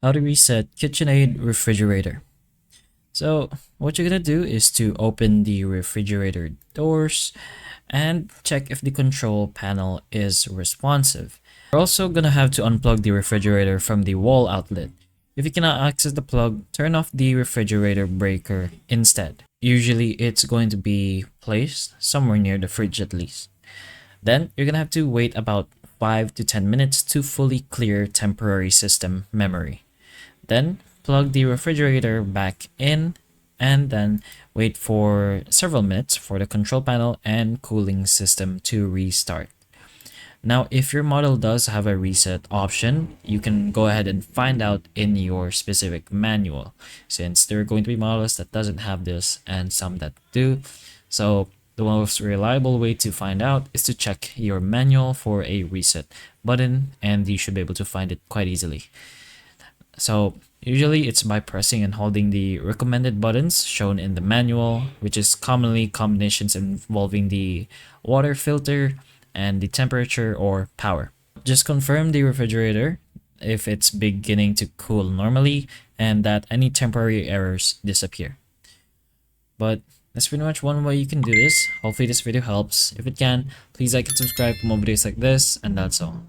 How to reset KitchenAid Refrigerator. So what you're gonna do is to open the refrigerator doors and check if the control panel is responsive. You're also gonna have to unplug the refrigerator from the wall outlet. If you cannot access the plug, turn off the refrigerator breaker instead. Usually it's going to be placed somewhere near the fridge at least. Then you're gonna have to wait about 5 to 10 minutes to fully clear temporary system memory. Then plug the refrigerator back in and then wait for several minutes for the control panel and cooling system to restart. Now, if your model does have a reset option, you can go ahead and find out in your specific manual, since there are going to be models that doesn't have this and some that do. So the most reliable way to find out is to check your manual for a reset button, and you should be able to find it quite easily. So usually it's by pressing and holding the recommended buttons shown in the manual, which is commonly combinations involving the water filter and the temperature or power. Just confirm the refrigerator if it's beginning to cool normally and that any temporary errors disappear. But that's pretty much one way you can do this. Hopefully this video helps. If it can, please like and subscribe for more videos like this, and that's all.